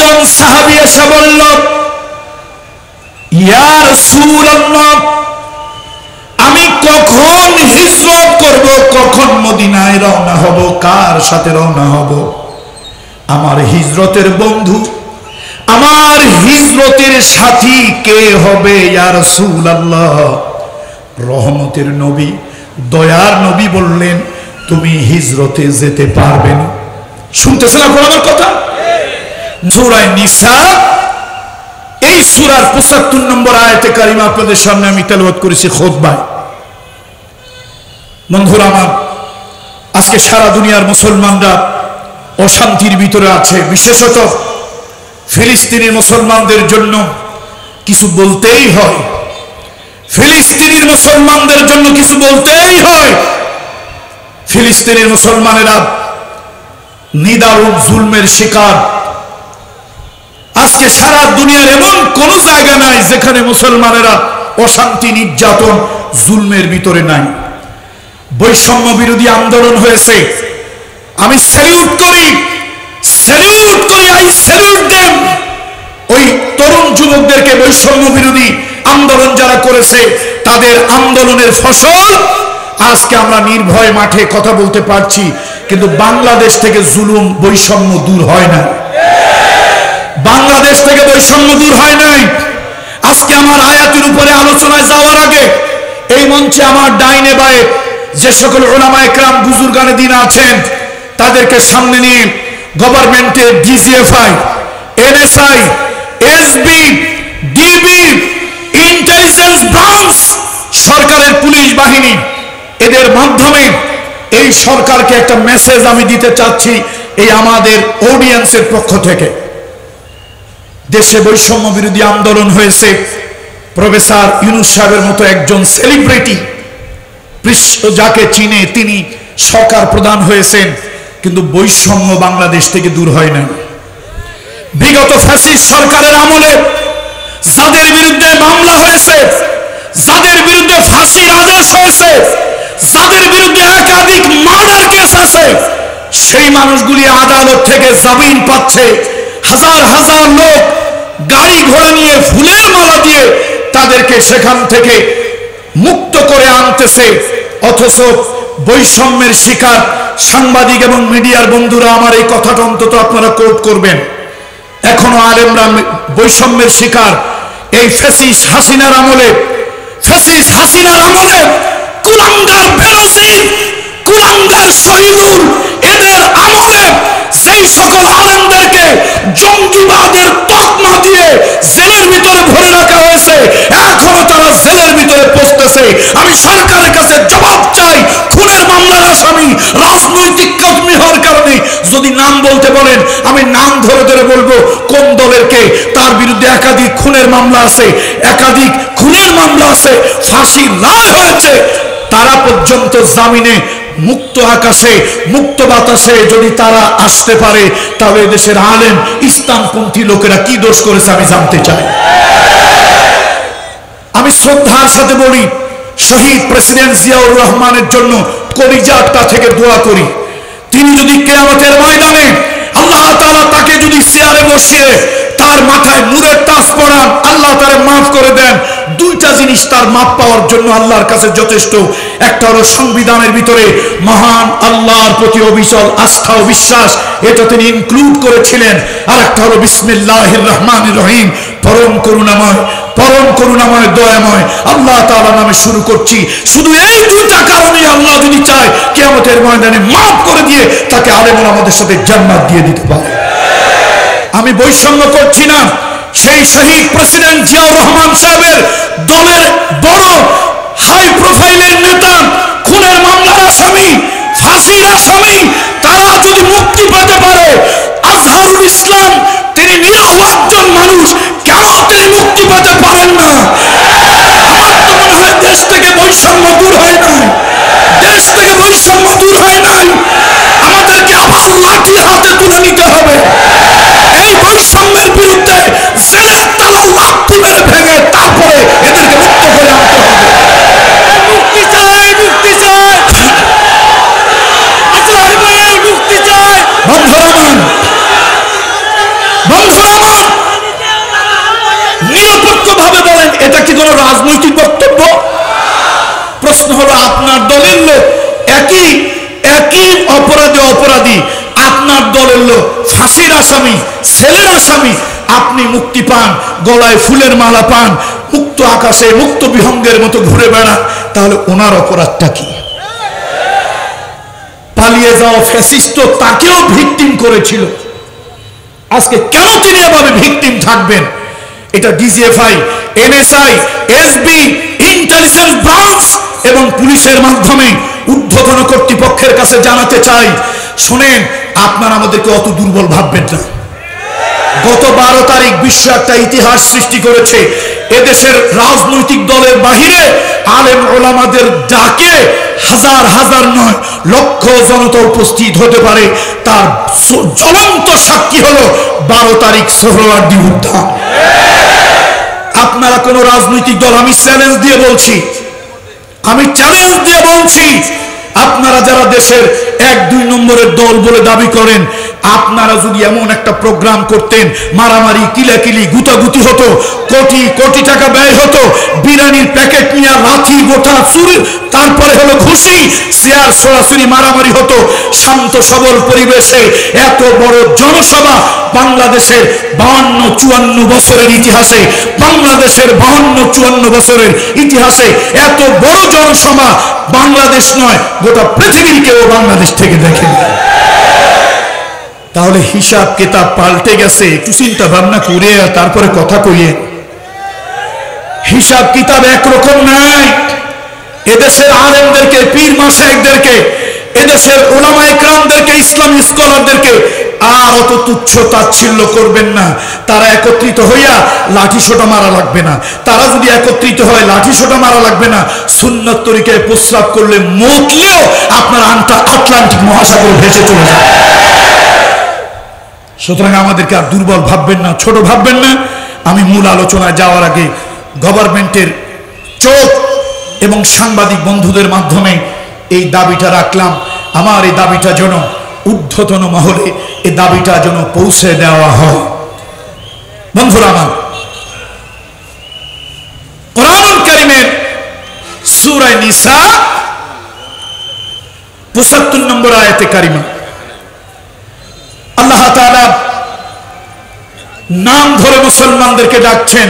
একজন সাহাবী এসে বলল, ইয়া রাসূলুল্লাহ, আমি কখন হিজরত করব, কখন মদিনায় রওনা হব, কার সাথে রওনা হব? আমার হিজরতের বন্ধু, আমার হিজরতের সাথী কে হবে ইয়া রাসূলুল্লাহ? রহমতের নবী, দয়ার নবী বললেন, তুমি হিজরতে যেতে পারবে না। শুনতেছেন আপনারা আমার কথা? সূরা নিসা, এই সূরার ৭৫ নম্বর আয়াতে কারিমা আপনাদের সামনে আমি তেলাওয়াত করেছি খুতবায়। বন্ধুরা আমার, আজকে সারা দুনিয়ার মুসলমানরা অশান্তির ভিতরে আছে। বিশেষত ফিলিস্তিনের মুসলমানদের জন্য কিছু বলতেই হয়, ফিলিস্তিনের মুসলমানদের জন্য কিছু বলতেই হয়। ফিলিস্তিনের মুসলমানেরা নিদারুণ জুলমের শিকার। আজকে সারা দুনিয়ার এমন কোন জায়গা নাই যেখানে মুসলমানেরা অশান্তি, নির্যাতন, জুলমের ভিতরে নাই। বৈষম্য বিরোধী আন্দোলন হয়েছে, আমি স্যালিউট করি, আই স্যালিউট দেম। ওই তরুণ যুবকদেরকে বৈষম্য বিরোধী আন্দোলন যারা করেছে, তাদের আন্দোলনের ফসল আজকে আমরা নির্ভয় মাঠে কথা বলতে পারছি। কিন্তু বাংলাদেশ থেকে জুলুম, বৈষম্য দূর হয় না। বাংলাদেশ থেকে বৈষম্য দূর হয় নাই। আজকে আমার আয়াতের উপরে আলোচনায় যাওয়ার আগে এই মঞ্চে আমার ডাইনে বায়ে যে সকল উলামায়ে কেরাম, বুজুর্গানে দ্বীন আছেন, তাদেরকে সামনে নিয়ে গভর্নমেন্টের DGFI, NSI, SB, DB, intelligence branch, সরকারের পুলিশ বাহিনী, এদের মাধ্যমে এই সরকারকে একটা মেসেজ আমি দিতে চাচ্ছি এই আমাদের অডিয়েন্সের পক্ষ থেকে। দেশে বৈষম্য বিরোধী আন্দোলন হয়েছে, প্রফেসর ইউনূস সাহেবের মতো একজন সেলিব্রিটি, যাকে চিনে তিনি সরকার প্রধান হয়েছেন, কিন্তু বৈষম্য বাংলাদেশ থেকে দূর হয় না। বিগত ফ্যাসিস্ট সরকারের আমলে যাদের বিরুদ্ধে মামলা হয়েছে, যাদের বিরুদ্ধে ফাঁসির আদেশ হয়েছে, যাদের বিরুদ্ধে একাধিক মার্ডার কেস আছে, সেই মানুষগুলি আদালত থেকে জামিন পাচ্ছে। হাজার হাজার লোক গাড়ি ঘোড়া নিয়ে ফুলের মালা দিয়ে তাদেরকে সেখান থেকে মুক্ত করে আনতেছে। অথচ বৈষম্যের শিকার সাংবাদিক এবং মিডিয়ার বন্ধুরা, আমার এই কথাটা অন্তত আপনারা কোট করবেন, এখনো আলেমরা বৈষম্যের শিকার। এই ফ্যাসিস্ট হাসিনার আমলে, কুলাঙ্গার বেনজির, কুলাঙ্গার শহীদুল, এদের আমলে সেই সকল আলেমদেরকে জঙ্গিবাদের তকমা দিয়ে জেলের ভিতরে ভরে রাখা হয়েছে, এখনো তারা জেলের ভিতরে পচতেছে। আমি সরকারের কাছে জবাব চাই, খুনের মামলার আসামি, রাজনৈতিক কর্মী হওয়ার কারণে যদি নাম বলতে বলেন, আমি নাম ধরে ধরে বলবো কোন দলের কে, তার বিরুদ্ধে একাধিক খুনের মামলা আছে, একাধিক খুনের মামলা আছে, ফাঁসির রায় হয়েছে, তারা পর্যন্ত জামিনে মুক্ত আকাশে, মুক্ত বাতাসে যদি তারা আসতে পারে, তাহলে দেশের আলেম ইসলামপন্থী লোকেরা কি দোষ করেছে আমি জানতে চাই। আমি শ্রদ্ধার সাথে বলি, শহীদ প্রেসিডেন্ট জিয়াউর রহমানের জন্য কলিজাটা থেকে দোয়া করি। তিনি যদি কিয়ামতের ময়দানে আল্লাহ তাআলা তাকে যদি চেয়ারে বসিয়ে তার মাথায় নূরের তাজ পরান, আল্লাহ তারে মাফ করে দেন, দুইটা জিনিস তার মাপ পাওয়ার জন্য আল্লাহর কাছে যথেষ্ট। একটা হলো সংবিধানের ভিতরে মহান আল্লাহর প্রতি অবিচল আস্থা ও বিশ্বাস, এটা তিনি ইনক্লুড করেছিলেন। আর একটা হলো বিসমিল্লাহির রহমানির রহিম, পরম করুণাময় দয়াময় আল্লাহ তাআলা নামে শুরু করছি। শুধু এই দুইটা কারণে আল্লাহ যদি চায় কিয়ামতের ময়দানে মাফ করে দিয়ে তাকে আলেমরা আমাদের সাথে জান্নাত দিয়ে দিতে পারে। আমি বৈষম্য করছি না, সেই শহীদ প্রেসিডেন্ট জিয়াউর রহমান সাহেবের দলের বড় হাই প্রোফাইলের নেতা, খুনের মামলার আসামি, ফাঁসির আসামি, তারা যদি মুক্তি পেতে পারে, আজহারুল ইসলাম তিনি নিরীহ একজন মানুষ, কেন তিনি মুক্তি পেতে পারেন না? আমার তো মনে হয় দেশ থেকে বৈষম্য দূর হয় নাই, দেশ থেকে বৈষম্য দূর হয় নাই। আমাদেরকে আবার লাঠি হাতে তুলে নিতে হবে। এই বৈষম্যের বিরুদ্ধে জেলের তালা লাঠি মেরে ভেঙে তারপরে এদেরকে মুক্ত করে আনতে হবে। মুক্তি চাই, মুক্তি চাই, আজহার ভাইয়ের মুক্তি চাই। বন্ধুরা কোনো রাজনৈতিক বক্তব্য? প্রশ্ন হলো, আপনার দলের লোক একই একই অপরাধী, আপনার দলের লোক ফাঁসির আসামি, ছেলের আসামি, আপনি মুক্তি পান, গলায় ফুলের মালা পান, মুক্ত আকাশে মুক্ত বিহঙ্গের মতো ঘুরে বেড়ান, তাহলে ওনার অপরাধটা কি? পালিয়ে যাওয়া ফ্যাসিস্ট তাকেও ভিকটিম করেছিল, আজকে কেন তিনি এভাবে ভিকটিম থাকবেন? এটা DGFI, NSI, SB, intelligence branch এবং পুলিশের মাধ্যমে ঊর্ধ্বতন কর্তৃপক্ষের কাছে জানাতে চাই, শোনেন, আপনারা আমাদেরকে অত দুর্বল ভাববেন না। গত 12 তারিখ বিশ্ব একটা ইতিহাস সৃষ্টি করেছে। এদেশের রাজনৈতিক দলের বাহিরে আলেম ওলামাদের ডাকে হাজার হাজার নয় লক্ষ জনতা উপস্থিত হতে পারে। তার জ্বলন্ত সাক্ষী হলো 12 তারিখ সোহরাওয়ার্দী উদ্যান। আপনারা কোন রাজনৈতিক দল, আমি চ্যালেঞ্জ দিয়ে বলছি, আপনারা যারা দেশের 1-2 নম্বরের দল বলে দাবি করেন, আপনারা যদি এমন একটা প্রোগ্রাম করতেন, মারামারি, কিলাকিলি, গুতাগুতি হতো, কোটি কোটি টাকা ব্যয় হতো, বিরিয়ানির প্যাকেট নিয়ে লাঠি গোটা চুরি, তারপরে হলো ঘুষি, চেয়ার সরাসরি মারামারি হতো, শান্ত সবল পরিবেশে এত বড় জনসভা বাংলাদেশের 52-54 বছরের ইতিহাসে, বাংলাদেশের 52-54 বছরের ইতিহাসে এত বড় জনসভা বাংলাদেশ নয়, গোটা পৃথিবীর কেউ বাংলাদেশ থেকে দেখেনি। তাহলে হিসাব কিতাব পাল্টে গেছে, একটু চিন্তা ভাবনা করে তারপরে কথা কইয়ে। হিসাব কিতাব একরকম নাই। এদেশের আলেমদেরকে, পীর মাশায়েখদেরকে, এদেশের উলামা ইকরামদেরকে, ইসলামী স্কলারদেরকে আর অত তুচ্ছ তাচ্ছিল্য করবেন না। তারা একত্রিত হইয়া লাঠি সোটা মারা লাগবে না। তারা যদি একত্রিত হয় লাঠি সোটা মারা লাগবে না। সুন্নাত তরিকায় প্রস্রাব করলে মতলেও আপনার আটলান্টিক মহাসাগরে ভেসে চলে যায়। সুতরাং আমাদেরকে আর দুর্বল ভাববেন না, ছোট ভাববেন না। আমি মূল আলোচনায় যাওয়ার আগে গভর্নমেন্টের চোখ এবং সাংবাদিক বন্ধুদের মাধ্যমে এই দাবিটা রাখলাম। আমার এই দাবিটা যেন ঊর্ধ্বতন মহলে এই দাবিটা যেন পৌঁছে দেওয়া হয়। বন্ধুরা আমার, কোরআনুল কারীমের সূরা নিসা 75 নম্বর আয়াতে কারিমা আল্লাহ তাআলা নাম ধরে মুসলমানদেরকে ডাকছেন,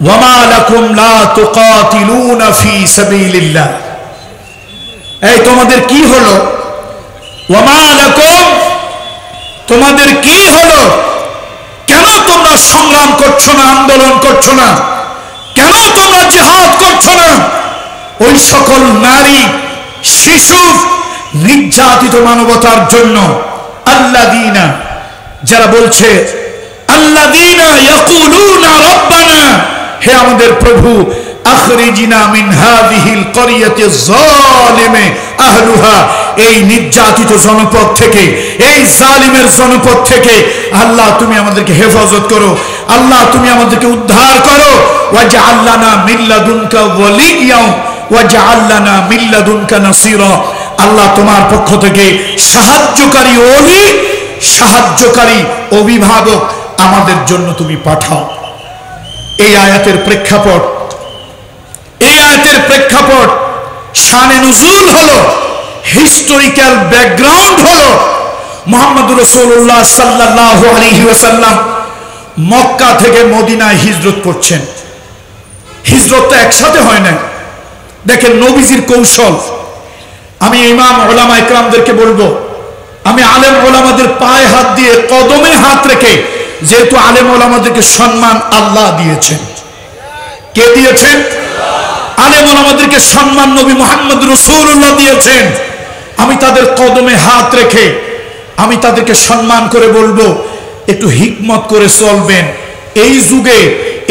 ওয়ামা লাকুম লা তুকাতিলুনা ফি সাবিলিল্লাহ। এই তোমাদের কি হলো? ওয়ামা লাকুম, তোমাদের কি হলো? কেন তোমরা সংগ্রাম করছো না, আন্দোলন করছো না? কেন তোমরা জিহাদ করছো না? ওই সকল নারী, শিশু, নির্যাতিত মানবতার জন্য আল্লাযীনা, যারা বলছে আল্লাযীনা ইয়াকুলুনা রাব্বানা, হে আমাদের প্রভু, আখরিজিনা মিন হাযিহিল ক্বরিয়াতি যালিমি আহলুহা, এই নির্যাতিত জনপদ থেকে, এই জালিমের জনপদ থেকে আল্লাহ তুমি আমাদেরকে হেফাজত করো, আল্লাহ তুমি আমাদেরকে উদ্ধার করো। ওয়াজআল লানা মিন লাদুনকা ওয়ালিয়্যা ওয়াজআল লানা মিন লাদুনকা নাসীরা, আল্লাহ তোমার পক্ষ থেকে সাহায্যকারী ওলি, সাহায্যকারী অভিভাবক আমাদের জন্য তুমি পাঠাও। এই আয়াতের প্রেক্ষাপট শানে নুজুল হলো, হিস্টোরিক্যাল ব্যাকগ্রাউন্ড হলো, মুহাম্মদুর রাসূলুল্লাহ সাল্লাল্লাহু আলাইহি ওয়াসাল্লাম মক্কা থেকে মদিনায় হিজরত করছেন। হিজরতটা একসাথে হয় না। দেখেন নবীজির কৌশল। আমি ইমাম উলামা ইকরামদেরকে বলবো, আমি আলেম ওলামাদের পায়ে হাত দিয়ে, কদমে হাত রেখে, যেহেতু আলেম ওলামাদেরকে সম্মান আল্লাহ দিয়েছেন। কে দিয়েছেন? আলেম ওলামাদেরকে সম্মান নবী মুহাম্মদ রাসূলুল্লাহ দিয়েছেন। আমি তাদের কদমে হাত রেখে আমি তাদেরকে সম্মান করে বলবো, একটু হিকমত করে চলবেন। এই যুগে,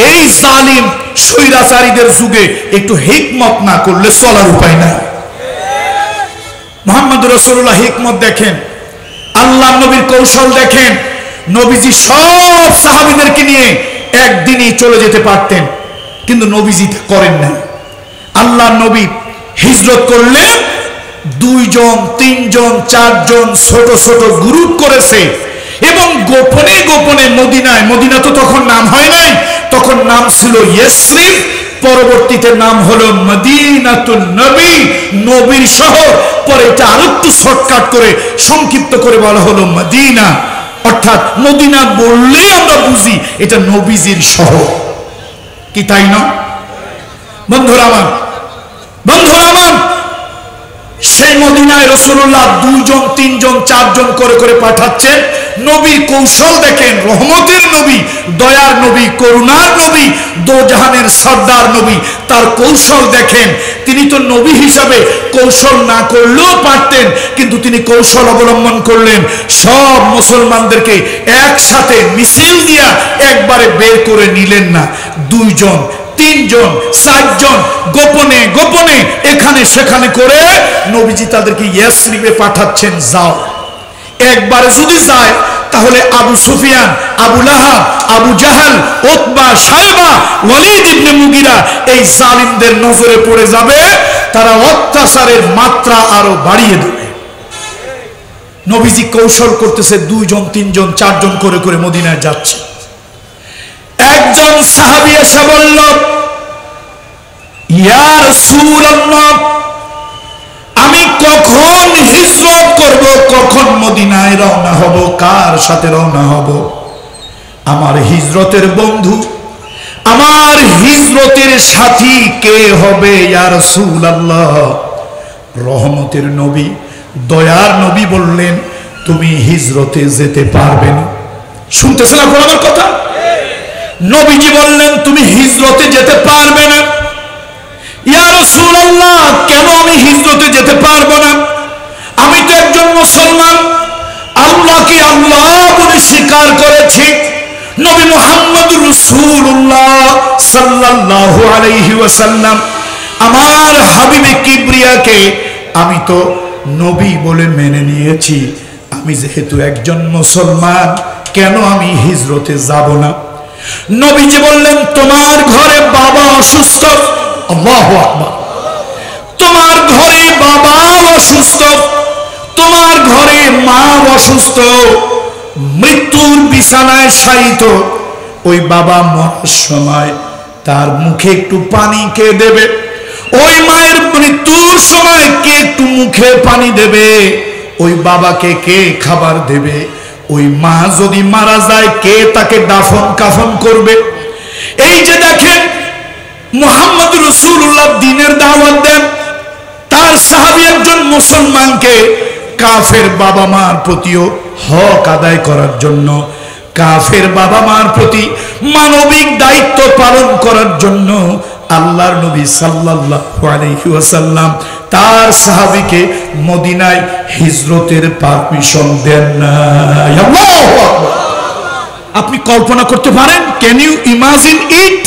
এই জালিম স্বৈরাচারীদের যুগে একটু হিকমত না করলে চলার উপায় নাই। মুহাম্মদ রাসূলুল্লাহ হিকমত দেখেন, আল্লাহ নবীর কৌশল দেখেন। নবীজি সব সাহাবীদেরকে নিয়ে একদিনই চলে যেতে পারতেন, কিন্তু নবীজি করেন না। আল্লাহ নবী হিজরত করলেন, 2 জন, 3 জন, 4 জন ছোট ছোট গ্রুপ করেছে। এবং গোপনে গোপনে মদিনায়, মদিনা তো তখন নাম হয় নাই, তখন নাম ছিল ইয়াসরিব, পরবর্তীতে নাম হলো মদিনাতুন নবী, নবীর শহর। পরে এটা আরেকটু শর্টকাট করে সংক্ষিপ্ত করে বলা হলো মদিনা। অর্থাৎ মদিনা বললেই আমরা বুঝি এটা নবীজির শহর, কি তাই না? বন্ধুরা আমার, বন্ধুরা আমার, সেই মদিনায় রাসূলুল্লাহ 2 জন 3 জন 4 জন করে করে পাঠাচ্ছেন। নবীর কৌশল দেখেন, রহমতের নবী, দয়ার নবী, করুণার নবী, দোজাহানের সর্দার নবী, তার কৌশল দেখেন। তিনি তো নবী হিসাবে কৌশল না করলেও পারতেন, কিন্তু তিনি কৌশল অবলম্বন করলেন। সব মুসলমানদেরকে একসাথে মিছিল দিয়া একবারে বের করে নিলেন না, 2 জন 3 জন 4 জন গোপনে গোপনে এখানে সেখানে করে নবীজি তাদেরকে ইয়াসরিবে পাঠাচ্ছেন। যাও, একবারে যদি যায় তাহলে আবু সুফিয়ান, আবু লাহাব, আবু জাহাল, উতবা, শায়বা, ওয়ালিদ ইবনে মুগিরা এই জালিমদের নজরে পড়ে যাবে, তারা অত্যাচারের মাত্রা আরো বাড়িয়ে দেবে। নবীজি কৌশল করতেছে, 2 জন 3 জন 4 জন করে করে মদিনায় যাচ্ছে। একজন সাহাবী এসে বলল, ইয়া রাসূলুল্লাহ, আমি কখন হিজরত করব, কখন মদিনায় রওনা হব, কার সাথে রওনা হব? আমার হিজরতের বন্ধু, আমার হিজরতের সাথী কে হবে ইয়া রাসূলুল্লাহ? রহমতের নবী, দয়ার নবী বললেন, তুমি হিজরতে যেতে পারবে না। শুনতেছেন আপনারা আমার কথা? নবীজি বললেন, তুমি হিজরতে যেতে পারবে না। ইয়া রাসূলুল্লাহ, কেন আমি হিজরতে যেতে পারবো না? আমি তো একজন মুসলমান, আল্লাহকে আল্লাহ বলে স্বীকার করেছি, নবী মুহাম্মদ রাসূলুল্লাহ সাল্লাল্লাহু আলাইহি ওয়াসাল্লাম আমার হাবিবে কিবরিয়াকে আমি তো নবী বলে মেনে নিয়েছি। আমি যেহেতু একজন মুসলমান, কেন আমি হিজরতে যাব না? নবীজি বললেন, তোমার ঘরে বাবা অসুস্থ, আল্লাহু আকবার, তোমার ঘরে বাবা অসুস্থ, তোমার ঘরে মা অসুস্থ, মৃত্যুর বিছানায় শায়িত। ওই বাবা মরার সময় তার মুখে একটু পানি কে দেবে? ওই মায়ের মৃত্যুর সময় কে একটু মুখে পানি দেবে? ওই বাবাকে কে খাবার দেবে? ওই মা যদি মারা যায়, কে তাকে দাফন কাফন করবে? এই যে দেখেন, মুহাম্মদ রাসূলুল্লাহ দ্বীনের দাওয়াত দেন, তার সাহাবী একজন মুসলমানকে কাফের বাবা মার প্রতিও হক আদায় করার জন্য, কাফের বাবা মার প্রতি মানবিক দায়িত্ব পালন করার জন্য আল্লাহর নবী সাল্লাল্লাহু আলাইহি ওয়াসাল্লাম তার সাহাবীকে মদিনায় হিজরতের পারমিশন দেন না। আল্লাহু আকবার! আপনি কল্পনা করতে পারেন? Can you imagine it?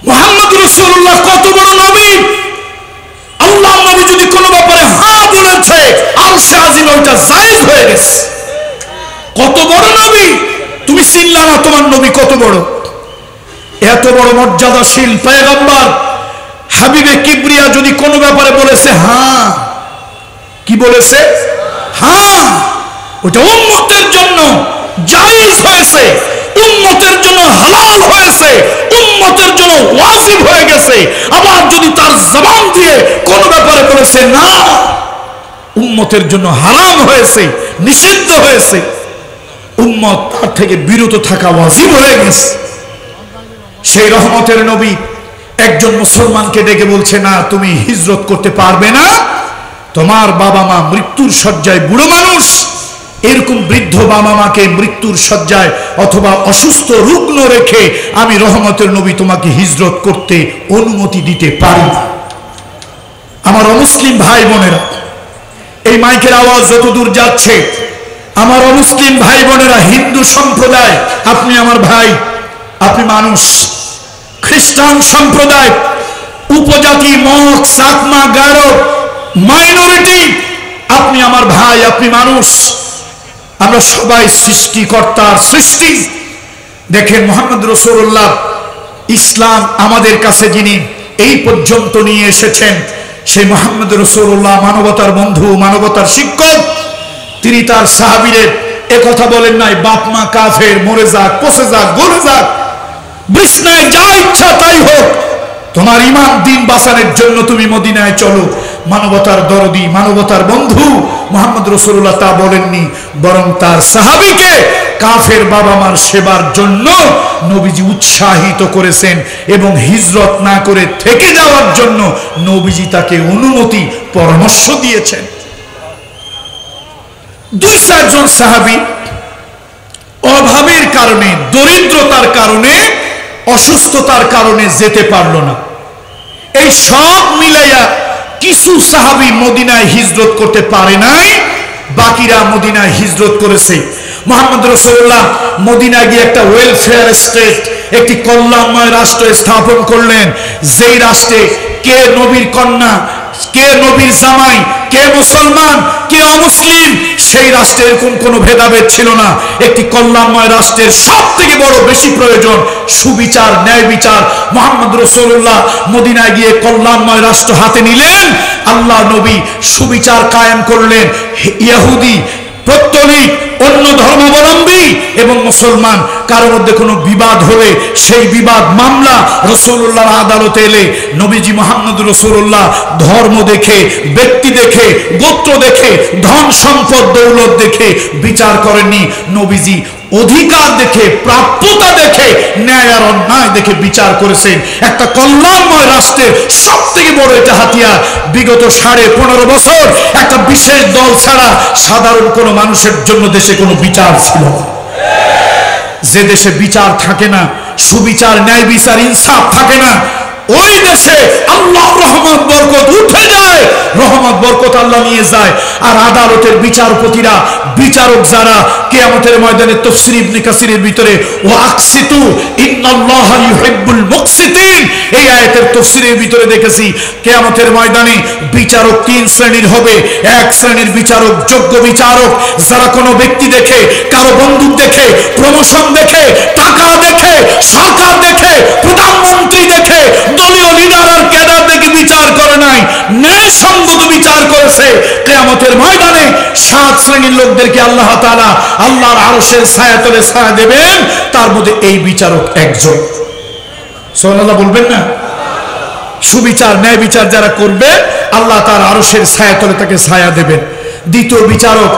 Muhammad রাসূলুল্লাহ কত বড় নবী! আল্লাহ নবী যদি কোনো ব্যাপারে হ্যাঁ বলেছে, আরশে আজিম ওইটা জায়েজ হয়ে গেছে। কত বড় নবী! তুমি চিনলা না তোমার নবী কত বড়? এত বড় মর্যাদাশীল পয়গম্বর হাবিবে কিবরিয়া যদি কোনো ব্যাপারে বলেছে হ্যাঁ, কি বলেছে? হ্যাঁ, ওটা উম্মতের জন্য জায়েজ হয়েছে, উম্মতের জন্য হালাল হয়েছে, উম্মতের জন্য ওয়াজিব হয়ে গেছে। আবার যদি তার জবান দিয়ে কোনো ব্যাপারে বলেছে না, উম্মতের জন্য হারাম হয়েছে, নিষিদ্ধ হয়েছে, উম্মত তার থেকে বিরত থাকা ওয়াজিব হয়ে গেছে। সেই রহমতের নবী একজন মুসলমানকে ডেকে বলছে, না, তুমি হিজরত করতে পারবে না, তোমার বাবা মা মৃত্যুর শয্যায়, বুড়ো মানুষ, এরকম বৃদ্ধ বাবা মাকে মৃত্যুর শয্যায় অথবা অসুস্থ রুগ্ন রেখে আমি রহমতের নবী তোমাকে হিজরত করতে অনুমতি দিতে পারি না। আমার অমুসলিম ভাই বোনেরা, এই মাইকের আওয়াজ যতদূর যাচ্ছে, আমার অমুসলিম ভাই বোনেরা, হিন্দু সম্প্রদায়, আপনি আমার ভাই, আপনি মানুষ, খ্রিস্টান সম্প্রদায়, উপজাতি, মগ, চাকমা, গারো, মাইনরিটি, আপনি আমার ভাই, আপনি মানুষ, আমরা সবাই সৃষ্টিকর্তার সৃষ্টি। দেখেন, মুহাম্মদ রাসূলুল্লাহ ইসলাম আমাদের কাছে যিনি এই পর্যন্ত নিয়ে এসেছেন, সেই মুহাম্মদ রাসূলুল্লাহ মানবতার বন্ধু, মানবতার শিক্ষক। তিনি তার সাহাবীদের এ কথা বলেন নাই বাপ মা কাফের, মরে যাক, পচে যাক, গলে যাক, বিছনায় যা ইচ্ছা তাই হোক, তোমার ঈমান দিন বাঁচানোর জন্য তুমি মদিনায় চলো। মানবতার দরদি, মানবতার বন্ধু মুহাম্মদ রাসূলুল্লাহ তা বলেননি, বরং তার সাহাবীকে কাফের বাবা মার সেবার জন্য নবীজি উৎসাহিত করেছেন এবং হিজরত না করে থেকে যাওয়ার জন্য নবীজি তাকে অনুমতি, পরামর্শ দিয়েছেন। 2-4 জন সাহাবী অভাবের কারণে, দরিদ্রতার কারণে, অসুস্থতার কারণে যেতে পারল না। এই সব মিলাইয়া কিছু সাহাবী মদিনায় হিজরত করতে পারে নাই, বাকিরা মদিনায় হিজরত করেছে। মুহাম্মদ রাসূলুল্লাহ মদিনায় গিয়ে একটা ওয়েলফেয়ার স্টেট, একটি কল্যাণময় রাষ্ট্র স্থাপন করলেন, যেই রাষ্ট্রে কে নবীর কন্যা, কে নবীর জামাই, কে মুসলমান, কে অমুসলিম, সেই রাষ্ট্রে এরকম কোনো ভেদাভেদ ছিল না। একটি কল্যাণময় রাষ্ট্রের সব থেকে বড় বেশি প্রয়োজন সুবিচার, ন্যায় বিচার। মুহাম্মদ রাসূলুল্লাহ মদিনায় গিয়ে কল্যাণময় রাষ্ট্র হাতে নিলেন, আল্লাহ নবী সুবিচার কায়েম করলেন। ইহুদি, পৌত্তলিক, অন্য ধর্মাবলম্বী এবং মুসলমান কারোর মধ্যে কোনো বিবাদ হলে সেই বিবাদ মামলা রাসূলুল্লাহর আদালতে এলে নবীজি মুহাম্মদ রাসূলুল্লাহ ধর্ম দেখে, ব্যক্তি দেখে, গোত্র দেখে, ধন সম্পদ দৌলত দেখে বিচার করেননি। নবীজি অধিকার দেখে, প্রাপ্যতা দেখে, ন্যায় আর অন্যায় দেখে বিচার করেছেন। একটা কল্যাণময় রাষ্ট্রের সব থেকে বড় এটা হাতিয়ার। বিগত 15.5 বছর একটা বিশেষ দল ছাড়া সাধারণ কোনো মানুষের জন্য দেশে কোনো বিচার ছিল না। যে দেশে বিচার থাকে না, সুবিচার, ন্যায় বিচার, ইনসাফ থাকে না, ওই দেশে আল্লাহর রহমত বরকত উঠে যায়, রহমত বরকত আল্লাহ নিয়ে যায়। আর আদালতের বিচারপতিরা, বিচারক যারা, কিয়ামতের ময়দানে তাফসীর ইবনে কাসিরের ভিতরে ওয়া আকসিতু ইন্নাল্লাহা ইউহিব্বুল মুকসিতিন, এই আয়াতের তাফসীরের ভিতরে দেখেছি কিয়ামতের ময়দানে বিচারক 3 শ্রেণীর হবে। এক শ্রেণীর বিচারক যোগ্য বিচারক, যারা কোনো ব্যক্তি দেখে, কারো বন্দুক দেখে, প্রমোশন দেখে, টাকা দেখে, সরকার দেখে, প্রধানমন্ত্রী দেখে, দলীয় লিডার আর ক্যাডার দেখে বিচার করে নাই, ন্যায়সঙ্গত বিচার করেছে। কিয়ামতের ময়দানে 7 শ্রেণীর লোকদেরকে আল্লাহ তাআলা আল্লাহর আরশের ছায়াতলে ছায়া দেবেন, তার মধ্যে এই বিচারক একজন। সুবহানাল্লাহ বলবেন না? সুবিচার, ন্যায় বিচার যারা করবে আল্লাহ তার আরশের ছায়াতলে তাকে ছায়া দেবেন। দ্বিতীয় বিচারক,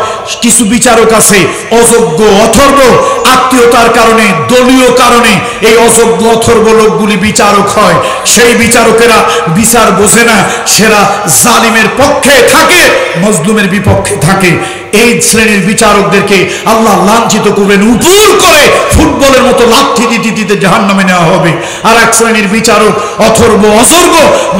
কিছু বিচারক আছে অযোগ্য, অথর্ব, আত্মীয়তার কারণে, দলীয় কারণে এই অযোগ্য, অথর্ব লোকগুলি বিচারক হয়। সেই বিচারকেরা বিচার বোঝে না, সেরা জালিমের পক্ষে থাকে, মজলুমের বিপক্ষে থাকে। এই শ্রেণীর বিচারকদেরকে আল্লাহ লাঞ্ছিত করবেন, উপর করে ফুটবলের মতো লাথি দিতে দিতে জাহান্নামে নেওয়া হবে। আর এক শ্রেণীর বিচারক অথর্ব, অযোগ্য,